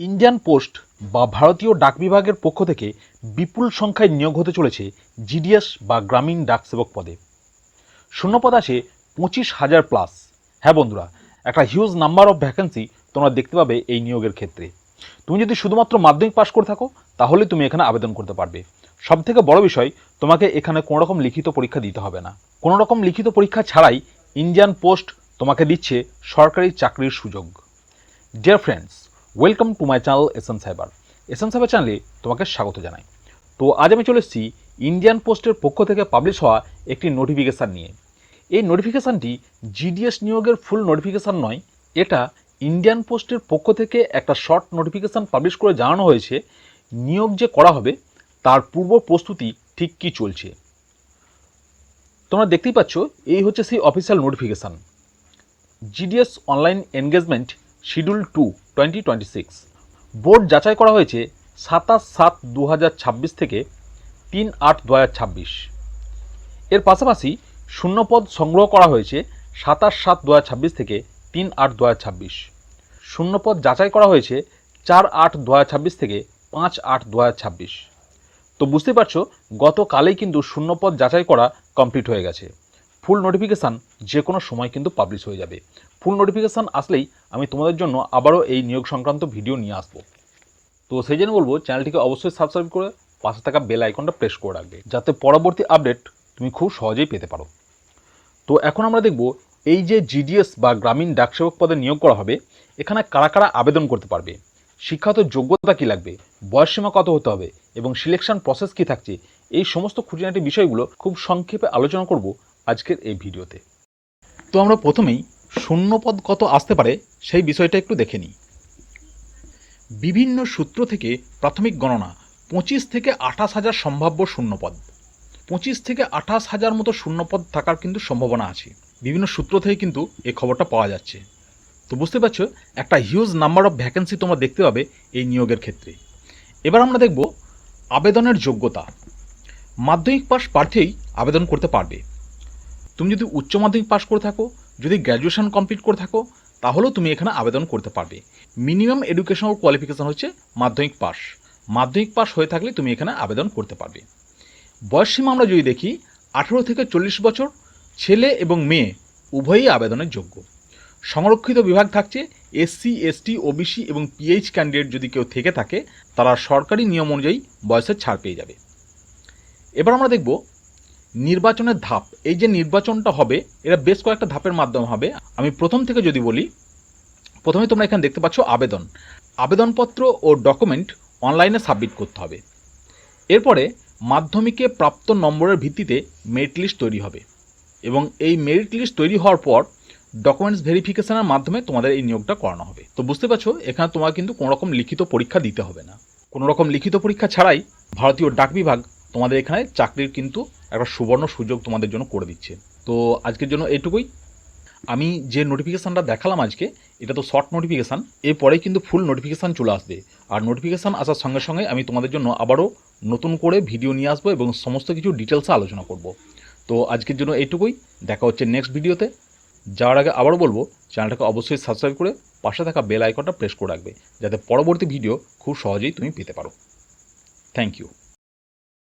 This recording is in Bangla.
ইন্ডিয়ান পোস্ট বা ভারতীয় ডাক বিভাগের পক্ষ থেকে বিপুল সংখ্যায় নিয়োগ হতে চলেছে জিডিএস বা গ্রামীণ ডাক সেবক পদে। শূন্যপদ আসে 25,000 প্লাস। হ্যাঁ বন্ধুরা, একটা হিউজ নাম্বার অফ ভ্যাকেন্সি তোমরা দেখতে পাবে এই নিয়োগের ক্ষেত্রে। তুমি যদি শুধুমাত্র মাধ্যমিক পাশ করে থাকো তাহলে তুমি এখানে আবেদন করতে পারবে। সব থেকে বড় বিষয়, তোমাকে এখানে কোনো রকম লিখিত পরীক্ষা দিতে হবে না। কোনো রকম লিখিত পরীক্ষা ছাড়াই ইন্ডিয়ান পোস্ট তোমাকে দিচ্ছে সরকারি চাকরির সুযোগ। Dear friends, welcome to my channel SM cyber. SM cyber চ্যানেলে তোমাকে স্বাগত জানাই। তো আজ আমি চলে এসেছি ইন্ডিয়ান পোস্টের পক্ষ থেকে পাবলিশ হওয়া একটি নোটিফিকেশান নিয়ে। এই নোটিফিকেশানটি জিডিএস নিয়োগের ফুল নোটিফিকেশান নয়, এটা ইন্ডিয়ান পোস্টের পক্ষ থেকে একটা শর্ট নোটিফিকেশান পাবলিশ করে জানানো হয়েছে নিয়োগ যে করা হবে তার পূর্ব প্রস্তুতি ঠিক কী চলছে। তোমরা দেখতেই পাচ্ছ, এই হচ্ছে সেই official notification. GDS online engagement schedule 2 2026 board যাচাই করা হয়েছে 27/7/2026 থেকে 3/8/2026। এর পাশাপাশি শূন্যপদ সংগ্রহ করা হয়েছে 27/7/2026 থেকে 3/8/2026। শূন্যপদ যাচাই করা হয়েছে 4/8/2026 থেকে 5/8/2026। তো বুঝতে পারছো, গতকালেই কিন্তু শূন্যপদ যাচাই করা কমপ্লিট হয়ে গেছে। ফুল নোটিফিকেশান যে কোনো সময় কিন্তু পাবলিশ হয়ে যাবে। ফুল নোটিফিকেশান আসলেই আমি তোমাদের জন্য আবারও এই নিয়োগ সংক্রান্ত ভিডিও নিয়ে আসবো। তো সেই জন্য বলবো, চ্যানেলটিকে অবশ্যই সাবস্ক্রাইব করে পাশে থাকা বেল আইকনটা প্রেস করে রাখবে, যাতে পরবর্তী আপডেট তুমি খুব সহজেই পেতে পারো। তো এখন আমরা দেখব এই যে জিডিএস বা গ্রামীণ ডাকসেবক পদে নিয়োগ করা হবে, এখানে কারা কারা আবেদন করতে পারবে, শিক্ষাগত যোগ্যতা কী লাগবে, বয়সসীমা কত হতে হবে এবং সিলেকশন প্রসেস কী থাকছে, এই সমস্ত খুঁটিনাটি বিষয়গুলো খুব সংক্ষেপে আলোচনা করব আজকের এই ভিডিওতে। তো আমরা প্রথমেই শূন্যপদ কত আসতে পারে সেই বিষয়টা একটু দেখে নিই। বিভিন্ন সূত্র থেকে প্রাথমিক গণনা 25 থেকে 28,000 সম্ভাব্য শূন্যপদ। 25 থেকে 28,000 মতো শূন্যপদ থাকার কিন্তু সম্ভাবনা আছে। বিভিন্ন সূত্র থেকে কিন্তু এই খবরটা পাওয়া যাচ্ছে। তো বুঝতে পারছো, একটা হিউজ নাম্বার অফ ভ্যাকেন্সি তোমরা দেখতে পাবে এই নিয়োগের ক্ষেত্রে। এবার আমরা দেখব আবেদনের যোগ্যতা। মাধ্যমিক পাস প্রার্থীই আবেদন করতে পারবে। তুমি যদি উচ্চ মাধ্যমিক পাস করে থাকো, যদি গ্র্যাজুয়েশন কমপ্লিট করে থাকো, তাহলেও তুমি এখানে আবেদন করতে পারবে। মিনিমাম এডুকেশনাল কোয়ালিফিকেশান হচ্ছে মাধ্যমিক পাস। মাধ্যমিক পাস হয়ে থাকলে তুমি এখানে আবেদন করতে পারবে। বয়সসীমা আমরা যদি দেখি, 18 থেকে 40 বছর ছেলে এবং মেয়ে উভয়ই আবেদনের যোগ্য। সংরক্ষিত বিভাগ থাকছে এসসি, এসটি, ওবিসি এবং পিএইচ ক্যান্ডিডেট যদি কেউ থেকে থাকে, তারা সরকারি নিয়ম অনুযায়ী বয়সের ছাড় পেয়ে যাবে। এবার আমরা দেখব নির্বাচনের ধাপ। এই যে নির্বাচনটা হবে, এটা বেশ কয়েকটা ধাপের মাধ্যমে হবে। আমি প্রথম থেকে যদি বলি, প্রথমে তোমরা এখানে দেখতে পাচ্ছ আবেদনপত্র ও ডকুমেন্ট অনলাইনে সাবমিট করতে হবে। এরপরে মাধ্যমিকে প্রাপ্ত নম্বরের ভিত্তিতে মেরিট লিস্ট তৈরি হবে এবং এই মেরিট লিস্ট তৈরি হওয়ার পর ডকুমেন্টস ভেরিফিকেশনের মাধ্যমে তোমাদের এই নিয়োগটা করানো হবে। তো বুঝতে পারছো, এখানে তোমার কিন্তু কোনো রকম লিখিত পরীক্ষা দিতে হবে না। কোনো রকম লিখিত পরীক্ষা ছাড়াই ভারতীয় ডাক বিভাগ তোমাদের এখানে চাকরির কিন্তু একটা সুবর্ণ সুযোগ তোমাদের জন্য করে দিচ্ছে। তো আজকের জন্য এইটুকুই। আমি যে নোটিফিকেশানটা দেখালাম আজকে, এটা তো শর্ট নোটিফিকেশান। এরপরেই কিন্তু ফুল নোটিফিকেশান চলে আসবে। আর নোটিফিকেশান আসার সঙ্গে সঙ্গে আমি তোমাদের জন্য আবারও নতুন করে ভিডিও নিয়ে আসবো এবং সমস্ত কিছু ডিটেলসে আলোচনা করব। তো আজকের জন্য এইটুকুই। দেখা হচ্ছে নেক্সট ভিডিওতে। যাওয়ার আগে আবারও বলবো, চ্যানেলটাকে অবশ্যই সাবস্ক্রাইব করে পাশে থাকা বেল আইকনটা প্রেস করে রাখবে, যাতে পরবর্তী ভিডিও খুব সহজেই তুমি পেতে পারো। Thank you.